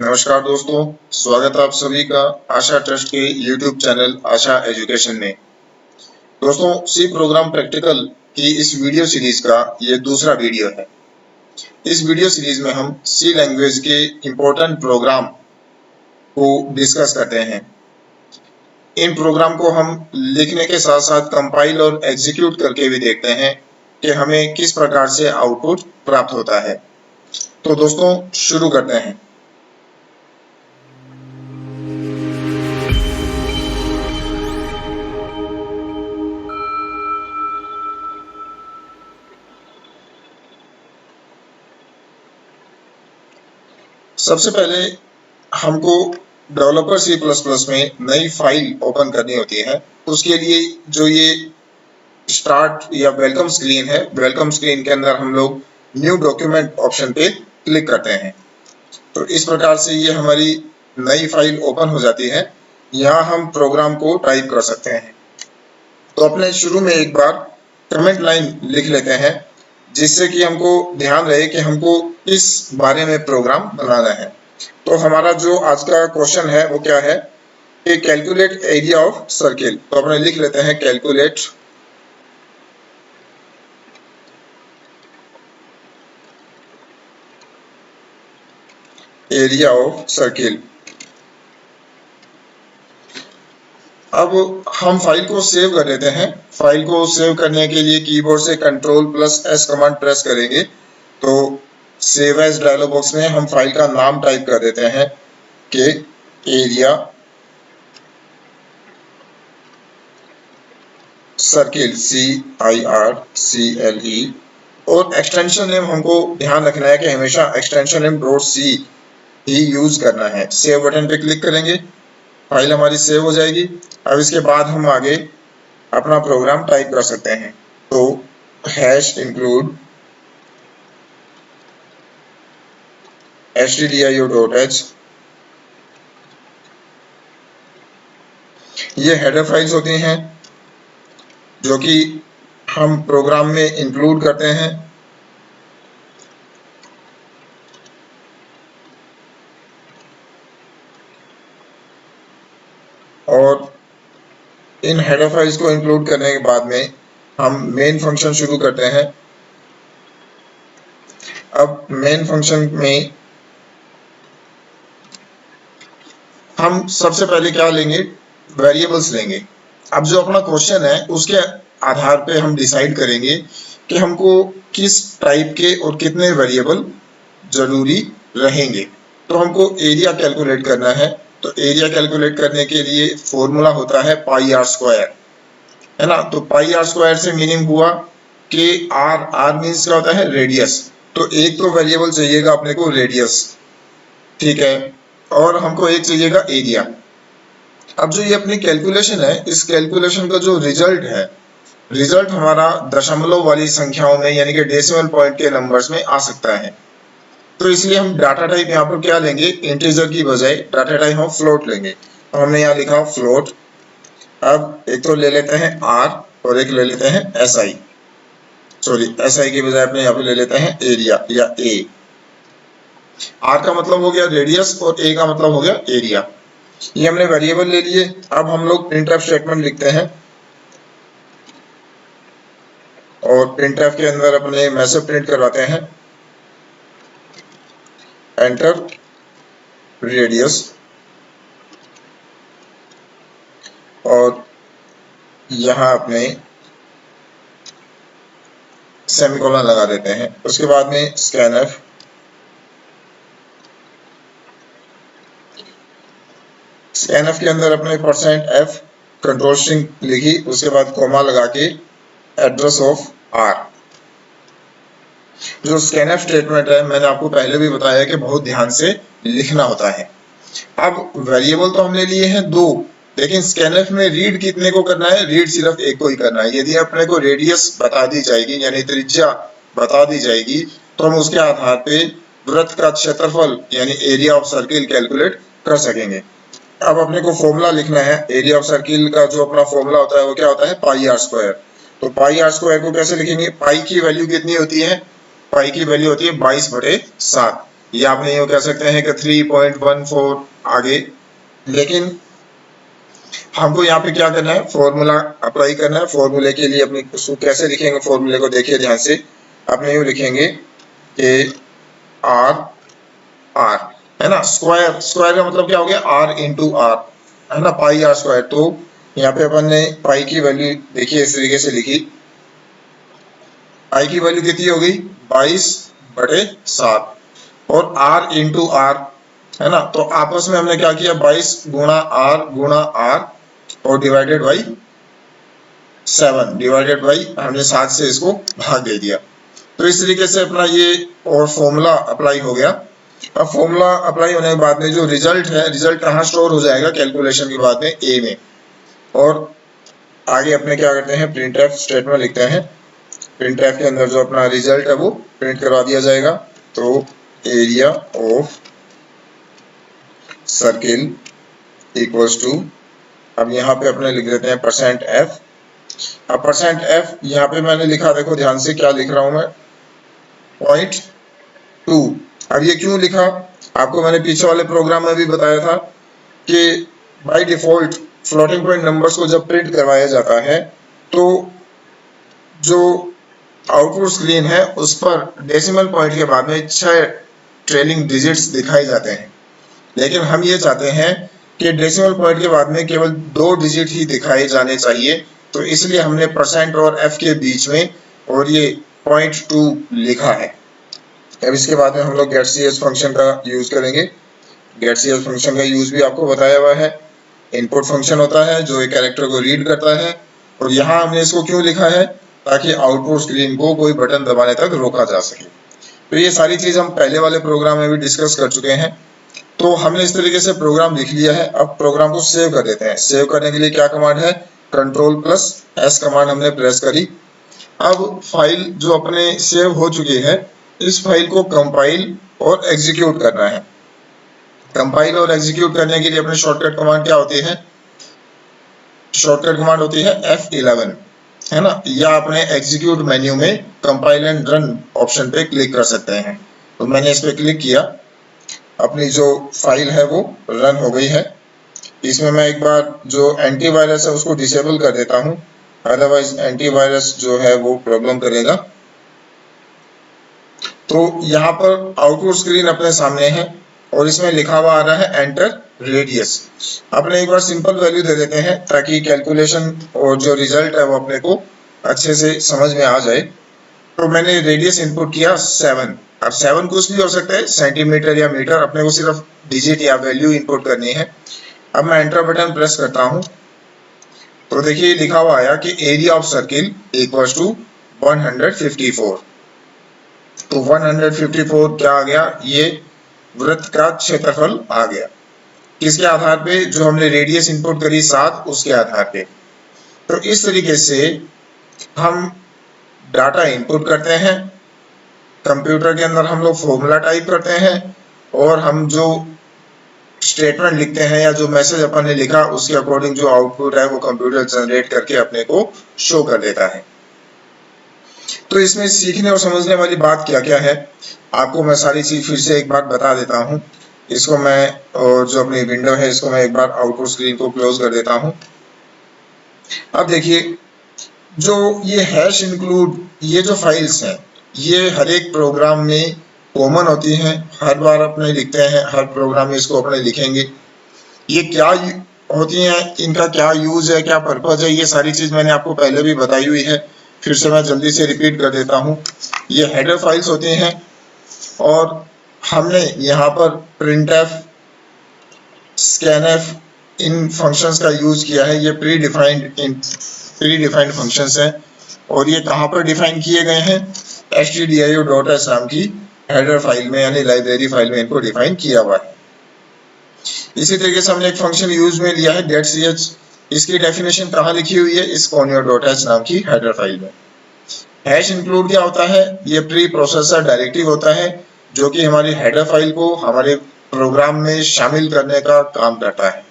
नमस्कार दोस्तों, स्वागत है आप सभी का आशा ट्रस्ट के YouTube चैनल आशा एजुकेशन में। दोस्तों, सी प्रोग्राम प्रैक्टिकल की इस वीडियो सीरीज का ये दूसरा वीडियो है। इस वीडियो सीरीज में हम सी लैंग्वेज के इम्पोर्टेंट प्रोग्राम को डिस्कस करते हैं। इन प्रोग्राम को हम लिखने के साथ साथ कंपाइल और एग्जीक्यूट करके भी देखते हैं कि हमें किस प्रकार से आउटपुट प्राप्त होता है। तो दोस्तों, शुरू करते हैं। सबसे पहले हमको डेवलपर सी प्लस प्लस में नई फाइल ओपन करनी होती है। उसके लिए जो ये स्टार्ट या वेलकम स्क्रीन है, वेलकम स्क्रीन के अंदर हम लोग न्यू डॉक्यूमेंट ऑप्शन पे क्लिक करते हैं। तो इस प्रकार से ये हमारी नई फाइल ओपन हो जाती है। यहाँ हम प्रोग्राम को टाइप कर सकते हैं। तो अपने शुरू में एक बार कमेंट लाइन लिख लेते हैं, जिससे कि हमको ध्यान रहे कि हमको किस बारे में प्रोग्राम बनाना है। तो हमारा जो आज का क्वेश्चन है वो क्या है कि कैलकुलेट एरिया ऑफ सर्किल। तो अपने लिख लेते हैं कैलकुलेट एरिया ऑफ सर्किल। अब हम फाइल को सेव कर लेते हैं। फाइल को सेव करने के लिए कीबोर्ड से Ctrl+S कमांड प्रेस करेंगे तो सेव एज डायलॉग बॉक्स में हम फाइल का नाम टाइप कर देते हैं कि एरिया सर्किल CIRCLE। और एक्सटेंशन नेम हमको ध्यान रखना है कि हमेशा एक्सटेंशन नेम .c ही यूज करना है। सेव बटन पे क्लिक करेंगे, फाइल हमारी सेव हो जाएगी। अब इसके बाद हम आगे अपना प्रोग्राम टाइप कर सकते हैं। तो #include stdio.h, ये हेडर फाइल्स होती हैं जो कि हम प्रोग्राम में इंक्लूड करते हैं। और इन हेडर फाइल्स को इंक्लूड करने के बाद में हम मेन फंक्शन शुरू करते हैं। अब मेन फंक्शन में हम सबसे पहले क्या लेंगे, वेरिएबल्स लेंगे। अब जो अपना क्वेश्चन है उसके आधार पे हम डिसाइड करेंगे कि हमको किस टाइप के और कितने वेरिएबल जरूरी रहेंगे। तो हमको एरिया कैलकुलेट करना है। तो एरिया कैलकुलेट करने के लिए फॉर्मूला होता है पाई आर स्क्वायर, है ना। तो पाई आर स्क्वायर से मीनिंग हुआ कि आर मीन्स क्या होता है, रेडियस। तो एक तो वेरिएबल चाहिएगा अपने को रेडियस, ठीक है, और हमको एक चाहिएगा एरिया। अब जो ये अपनी कैलकुलेशन है, इस कैलकुलेशन का जो रिजल्ट है, रिजल्ट हमारा दशमलव वाली संख्याओं में यानी कि डेसिमल पॉइंट के नंबर्स में आ सकता है। तो इसलिए हम डाटा टाइप यहाँ पर क्या लेंगे, इंटीजर की बजाय डाटा टाइप हम फ्लोट लेंगे। तो हमने यहाँ लिखा फ्लोट। अब एक तो ले लेते हैं आर और एक ले लेते हैं SI, सॉरी SI की बजाय अपने यहाँ पे ले लेते हैं एरिया या ए। आर का मतलब हो गया रेडियस और ए का मतलब हो गया एरिया। ये हमने वेरिएबल ले लिए। अब हम लोग प्रिंटफ स्टेटमेंट लिखते हैं और प्रिंटफ के अंदर अपने मैसेज प्रिंट करवाते हैं, एंटर रेडियस, और यहां अपने सेमीकोलन लगा देते हैं। उसके बाद में स्कैनफ, स्कैनफ के अंदर अपने %f कंट्रोल स्ट्रिंग लिखी, उसके बाद कोमा लगा के एड्रेस ऑफ आर। जो स्कैनफ स्टेटमेंट है मैंने आपको पहले भी बताया कि बहुत ध्यान से लिखना होता है। अब वेरिएबल तो हमने लिए हैं दो, लेकिन स्कैनफ में रीड कितने को करना है, रीड सिर्फ एक को ही करना है। यदि अपने को रेडियस बता दी जाएगी यानी त्रिज्या बता दी जाएगी तो हम उसके आधार पे वृत्त का क्षेत्रफल यानी एरिया ऑफ सर्किल कैलकुलेट कर सकेंगे। अब अपने को फॉर्मूला लिखना है। एरिया ऑफ सर्किल का जो अपना फॉर्मूला होता है वो क्या होता है, पाई आर स्क्वायर। तो पाई आर स्क्वायर को कैसे लिखेंगे, पाई की वैल्यू कितनी होती है, पाई की वैल्यू होती है 22/7। या आप यूँ कह सकते हैं कि 3.14 आगे। लेकिन हमको यहाँ पे क्या करना है, फॉर्मूला अप्लाई करना है। फॉर्मूले के लिए अपनी उसको कैसे लिखेंगे, फॉर्मूले को देखिए ध्यान से। अपने यूँ लिखेंगे कि आर आर है ना, स्क्वायर, स्क्वायर का मतलब क्या हो गया, आर इंटू आर है ना, पाई आर स्क्वायर। तो यहाँ पे अपन ने पाई की वैल्यू देखिए इस तरीके से लिखी, पाई की वैल्यू कितनी हो गई 22/7 और आर इंटू आर है ना। तो आपस में हमने क्या किया, 22 गुणा आर और डिवाइडेड बाई 7, डिवाइडेड बाई हमने 7 से इसको भाग दे दिया। तो इस तरीके से अपना ये और फॉर्मूला अप्लाई हो गया। अब फॉर्मूला अप्लाई होने के बाद में जो रिजल्ट है, रिजल्ट कहाँ स्टोर हो जाएगा, कैलकुलेशन के बाद में ए में। और आगे अपने क्या करते हैं, प्रिंट एफ स्टेटमेंट लिखते हैं। प्रिंट एफ के अंदर जो अपना रिजल्ट है वो प्रिंट करवा दिया जाएगा। तो area of circle equals to, अब यहाँ पे अपने लिख देते हैं %f। अब %f यहाँ पे मैंने लिखा, देखो ध्यान से क्या लिख रहा हूं मैं, 0.2। अब ये क्यों लिखा, आपको मैंने पीछे वाले प्रोग्राम में भी बताया था कि by default floating point numbers को जब प्रिंट करवाया जाता है तो जो आउटपुट स्क्रीन है उस पर डेसिमल पॉइंट के बाद में 6 ट्रेलिंग डिजिट्स दिखाए जाते हैं। लेकिन हम ये चाहते हैं कि डेसिमल पॉइंट के बाद में केवल 2 डिजिट ही दिखाए जाने चाहिए। तो इसलिए हमने % और f के बीच में और ये 0.2 लिखा है। अब इसके बाद में हम लोग getCH फंक्शन का यूज करेंगे। getCH फंक्शन का यूज भी आपको बताया हुआ है। इनपुट फंक्शन होता है जो एक कैरेक्टर को रीड करता है, और यहाँ हमने इसको क्यों लिखा है, ताकि आउटपुट स्क्रीन को कोई बटन दबाने तक रोका जा सके। तो ये सारी चीज हम पहले वाले प्रोग्राम में भी डिस्कस कर चुके हैं। तो हमने इस तरीके से प्रोग्राम लिख लिया है। अब प्रोग्राम को सेव कर देते हैं। सेव करने के लिए क्या कमांड है, Ctrl+S कमांड हमने प्रेस करी। अब फाइल जो अपने सेव हो चुकी है, इस फाइल को कंपाइल और एग्जीक्यूट करना है। कंपाइल और एग्जीक्यूट करने के लिए अपने शॉर्टकट कमांड क्या होती है, शॉर्टकट कमांड होती है F11 है ना, या अपने एग्जीक्यूट मेन्यू में कंपाइल एंड रन ऑप्शन पे क्लिक कर सकते हैं। तो मैंने इस पे क्लिक किया, अपनी जो फाइल है वो रन हो गई है। इसमें मैं एक बार जो एंटीवायरस है उसको डिसेबल कर देता हूं, अदरवाइज एंटीवायरस जो है वो प्रॉब्लम करेगा। तो यहाँ पर आउटपुट स्क्रीन अपने सामने है और इसमें लिखा हुआ आ रहा है एंटर रेडियस। अपने एक बार सिंपल वैल्यू दे देते हैं ताकि कैलकुलेशन और जो रिजल्ट है वो अपने को अच्छे से समझ में आ जाए। तो मैंने रेडियस इनपुट किया 7। अब 7 कुछ भी हो सकता है, सेंटीमीटर या मीटर, अपने को सिर्फ डिजिट या वैल्यू इनपुट करनी है। अब मैं एंटर बटन प्रेस करता हूं तो देखिए लिखा हुआ आया कि area of circle equals to 154। तो 154 क्या आ गया, ये वृत्त का क्षेत्रफल आ गया। किसके आधार पे, जो हमने रेडियस इनपुट करी 7 उसके आधार पे। तो इस तरीके से हम डाटा इनपुट करते हैं, कंप्यूटर के अंदर हम लोग फॉर्मूला टाइप करते हैं और हम जो स्टेटमेंट लिखते हैं या जो मैसेज अपन ने लिखा उसके अकॉर्डिंग जो आउटपुट है वो कंप्यूटर जनरेट करके अपने को शो कर देता है। तो इसमें सीखने और समझने वाली बात क्या क्या है, आपको मैं सारी चीज फिर से एक बार बता देता हूं। इसको मैं, और जो अपनी विंडो है इसको मैं एक बार आउटपुट स्क्रीन को क्लोज कर देता हूं। अब देखिए जो ये हैश इंक्लूड, ये जो फाइल्स हैं ये हर एक प्रोग्राम में कॉमन होती हैं, हर बार अपने लिखते हैं, हर प्रोग्राम में इसको अपने लिखेंगे। ये क्या होती हैं, इनका क्या यूज है, क्या पर्पज है, ये सारी चीज मैंने आपको पहले भी बताई हुई है। फिर से मैं जल्दी से रिपीट कर देता हूं। ये हेडर फाइल्स होती हैं और हमने यहाँ पर printf, scanf इन फंक्शंस का यूज किया है। ये प्री डिफाइंड फंक्शंस हैं और ये कहाँ पर डिफाइन किए गए हैं, stdio.h नाम की हेडर फाइल में यानी लाइब्रेरी फाइल में इनको डिफाइन किया हुआ है। इसी तरीके से हमने एक फंक्शन यूज में लिया है getch, इसकी डेफिनेशन कहाँ लिखी हुई है, इस conio.h नाम की हेडर फाइल में। हैश इंक्लूड क्या होता है, ये प्री प्रोसेसर डायरेक्टिव होता है जो कि हमारी हेडर फाइल को हमारे प्रोग्राम में शामिल करने का काम करता है।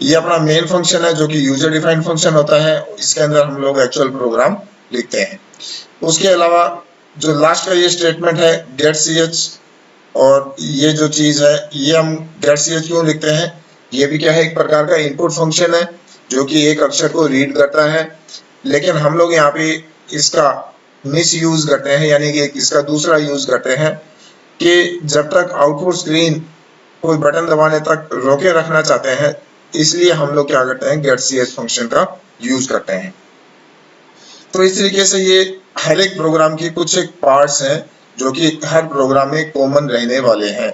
ये अपना मेन फंक्शन है जो कि यूजर डिफाइंड फंक्शन होता है, इसके अंदर हम लोग एक्चुअल प्रोग्राम लिखते हैं। उसके अलावा जो लास्ट का ये स्टेटमेंट है getch, और ये जो चीज है ये हम get.ch क्यों लिखते हैं, ये भी क्या है, एक प्रकार का इनपुट फंक्शन है जो कि एक अक्षर को रीड करता है। लेकिन हम लोग यहाँ पे इसका मिस यूज करते हैं, यानी कि इसका दूसरा यूज करते हैं कि जब तक आउटपुट स्क्रीन कोई बटन दबाने तक रोके रखना चाहते हैं, इसलिए हम लोग क्या करते हैं, get.ch फंक्शन का यूज करते हैं। तो इस तरीके से ये हर एक प्रोग्राम की कुछ एक पार्ट्स हैं जो कि हर प्रोग्राम में कॉमन रहने वाले हैं,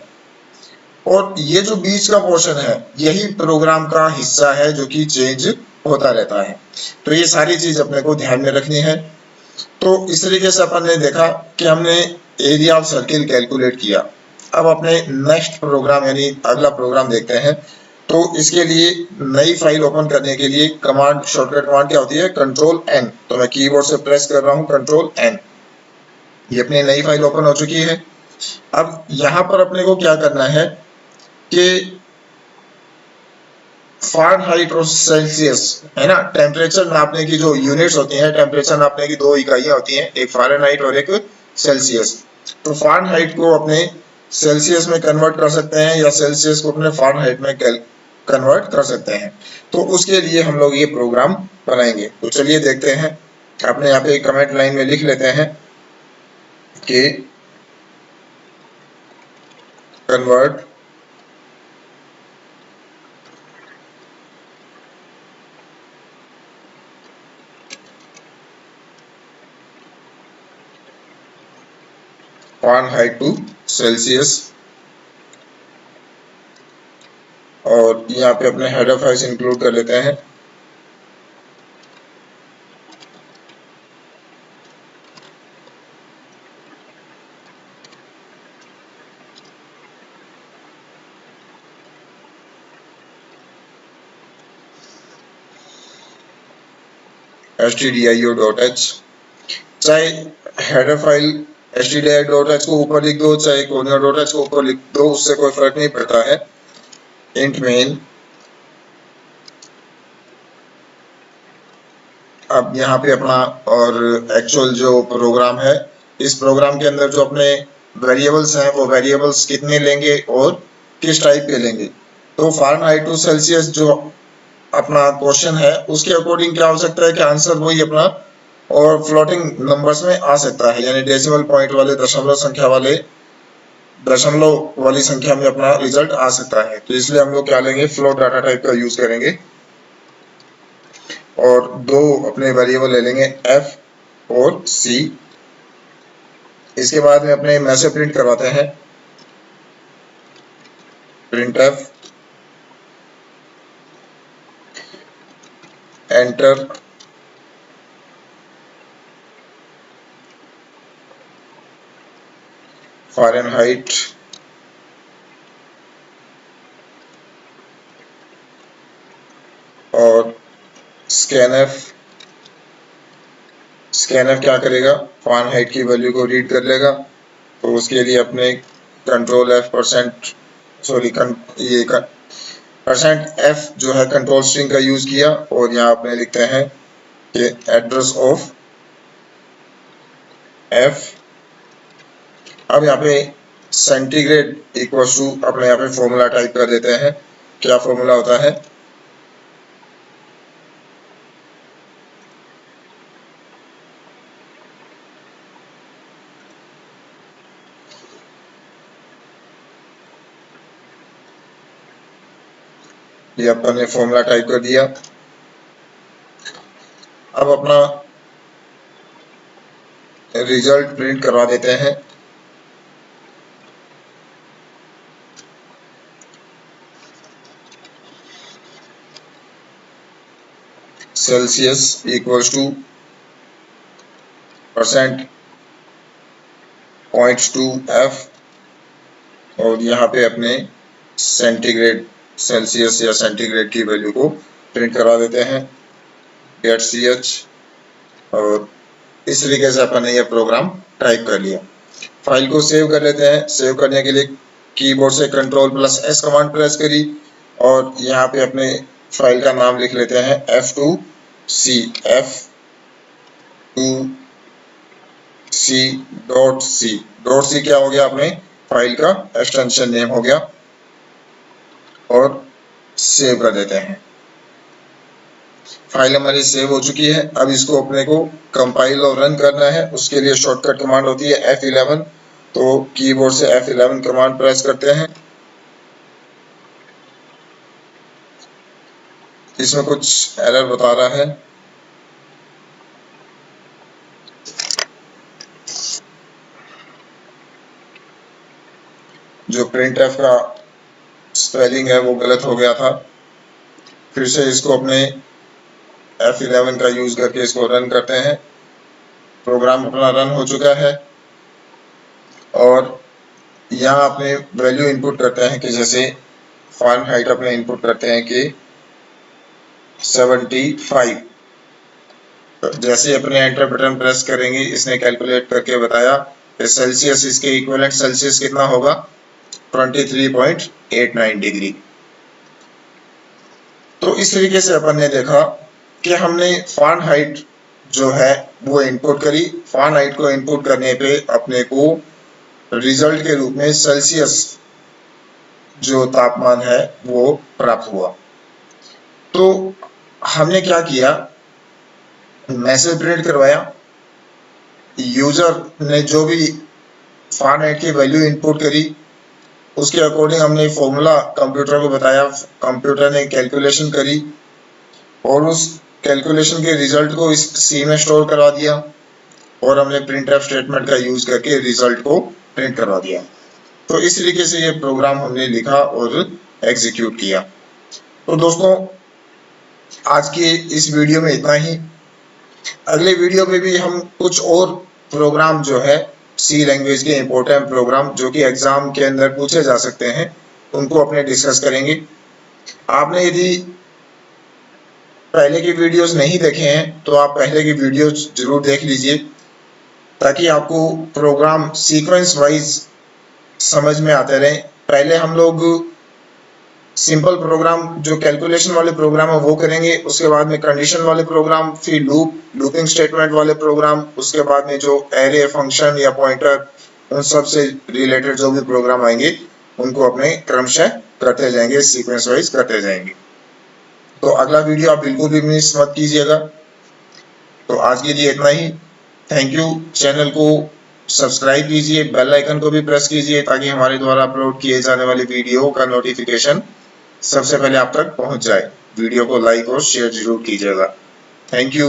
और ये जो बीच का पोर्शन है यही प्रोग्राम का हिस्सा है जो कि चेंज होता रहता है। तो ये सारी चीज अपने को ध्यान में रखनी है। तो इस तरीके से अपन ने देखा कि हमने एरिया ऑफ सर्किल कैलकुलेट किया। अब अपने नेक्स्ट प्रोग्राम यानी अगला प्रोग्राम देखते हैं। तो इसके लिए नई फाइल ओपन करने के लिए कमांड, शॉर्टकट कमांड क्या होती है, कंट्रोल एन। तो मैं कीबोर्ड से प्रेस कर रहा हूं कंट्रोल एन। ये अपनी नई फाइल ओपन हो चुकी है। अब यहां पर अपने को क्या करना है कि फ़ारेनहाइट और सेल्सियस है ना, टेम्परेचर नापने की जो यूनिट्स होती हैं, टेम्परेचर नापने की दो इकाइयां होती हैं, एक फ़ारेनहाइट और एक सेल्सियस। तो फ़ारेनहाइट को अपने सेल्सियस में कन्वर्ट कर सकते हैं या सेल्सियस को अपने फ़ारेनहाइट में कन्वर्ट कर सकते हैं। तो उसके लिए हम लोग ये प्रोग्राम बनाएंगे। तो चलिए देखते हैं। आपने यहाँ पे कमेंट लाइन में लिख लेते हैं कि कन्वर्ट फ़ारेनहाइट टू सेल्सियस, और यहाँ पे अपने हेडर फाइल्स इंक्लूड कर लेते हैं। stdio.h, चाहे हेडर फाइल stdio.h को ऊपर लिख दो, चाहे conio.h को ऊपर लिख दो, उससे कोई फर्क नहीं पड़ता है। int main, अब यहाँ पे अपना और एक्चुअल जो प्रोग्राम है, इस प्रोग्राम के अंदर जो अपने वेरिएबल्स हैं वो वेरिएबल्स कितने लेंगे और किस टाइप के लेंगे। तो फ़ारेनहाइट टू सेल्सियस जो अपना क्वेश्चन है उसके अकॉर्डिंग क्या हो सकता है कि आंसर वही अपना और फ्लोटिंग नंबर्स में आ सकता है, यानी डेसिमल पॉइंट वाले, दशमलव वाली संख्या में अपना रिजल्ट आ सकता है। तो इसलिए हम लोग क्या लेंगे, फ्लोट डाटा टाइप का यूज करेंगे और दो अपने वेरिएबल ले लेंगे f और c। इसके बाद में अपने मैसेज प्रिंट करवाते हैं, printf एंटर फ़ारेनहाइट और स्कैनफ क्या करेगा, फ़ारेनहाइट की वैल्यू को रीड कर लेगा। तो उसके लिए अपने कंट्रोल एफ परसेंट एफ जो है कंट्रोल स्ट्रिंग का यूज किया, और यहाँ अपने लिखते हैं कि एड्रेस ऑफ एफ। अब यहाँ पे सेंटीग्रेड इक्वल्स टू अपने यहाँ पे फॉर्मूला टाइप कर देते हैं। क्या फॉर्मूला होता है, ये अपन ने फॉर्मूला टाइप कर दिया। अब अपना रिजल्ट प्रिंट करवा देते हैं। Celsius equals to percent points to F, और यहाँ पे अपने सेंटीग्रेड, सेल्सियस या सेंटीग्रेड की वैल्यू को प्रिंट करवा देते हैं get.ch, और इस तरीके से अपन ने यह प्रोग्राम टाइप कर लिया। फाइल को सेव कर लेते हैं। सेव करने के लिए कीबोर्ड से Ctrl+S कमांड प्रेस करी और यहाँ पे अपने फाइल का नाम लिख लेते हैं f2c, f2c.c। डॉट सी क्या हो गया, अपने फाइल का एक्सटेंशन नेम हो गया और सेव कर देते हैं। फाइल हमारी सेव हो चुकी है। अब इसको अपने को कंपाइल और रन करना है। उसके लिए शॉर्टकट कमांड होती है F11, तो कीबोर्ड से F11 कमांड प्रेस करते हैं। इसमें कुछ एरर बता रहा है। जो printf का स्पेलिंग है वो गलत हो गया था। फिर से इसको अपने F11 का यूज करके इसको रन करते हैं। प्रोग्राम अपना रन हो चुका है और यहाँ अपने वैल्यू इनपुट करते हैं कि जैसे फ़ारेनहाइट अपने इनपुट करते हैं कि 75। तो जैसे अपने एंटर बटन प्रेस करेंगे इसने कैलकुलेट करके बताया कि सेल्सियस इसके इक्विवेलेंट सेल्सियस कितना होगा 23.89 डिग्री। तो इस तरीके से अपन ने देखा कि हमने फ़ारेनहाइट जो है वो इनपुट करी। फ़ारेनहाइट को इनपुट करने पे अपने को रिजल्ट के रूप में सेल्सियस जो तापमान है वो प्राप्त हुआ। तो हमने क्या किया, मैसेज प्रिंट करवाया। यूजर ने जो भी फ़ारेनहाइट की वैल्यू इनपुट करी उसके अकॉर्डिंग हमने फॉर्मूला कंप्यूटर को बताया। कंप्यूटर ने कैलकुलेशन करी और उस कैलकुलेशन के रिजल्ट को इस सी में स्टोर करवा दिया और हमने प्रिंटफ स्टेटमेंट का यूज करके रिजल्ट को प्रिंट करवा दिया। तो इस तरीके से ये प्रोग्राम हमने लिखा और एग्जीक्यूट किया। तो दोस्तों आज के इस वीडियो में इतना ही। अगले वीडियो में भी हम कुछ और प्रोग्राम जो है सी लैंग्वेज के इंपॉर्टेंट प्रोग्राम जो कि एग्जाम के अंदर पूछे जा सकते हैं उनको अपने डिस्कस करेंगे। आपने यदि पहले की वीडियोस नहीं देखे हैं तो आप पहले की वीडियोस जरूर देख लीजिए ताकि आपको प्रोग्राम सीक्वेंस वाइज समझ में आते रहे। पहले हम लोग सिंपल प्रोग्राम जो कैलकुलेशन वाले प्रोग्राम है वो करेंगे, उसके बाद में कंडीशन वाले प्रोग्राम, फिर लूपिंग स्टेटमेंट वाले प्रोग्राम, उसके बाद में जो एरे फंक्शन या पॉइंटर उन सब से रिलेटेड जो भी प्रोग्राम आएंगे उनको अपने क्रमशः करते जाएंगे, सीक्वेंस वाइज करते जाएंगे। तो अगला वीडियो आप बिल्कुल भी मिस मत कीजिएगा। तो आज के लिए इतना ही। Thank you. चैनल को सब्सक्राइब कीजिए, बेल आइकन को भी प्रेस कीजिए ताकि हमारे द्वारा अपलोड किए जाने वाली वीडियो का नोटिफिकेशन सबसे पहले आप तक पहुंच जाए। वीडियो को लाइक और शेयर जरूर कीजिएगा। Thank you.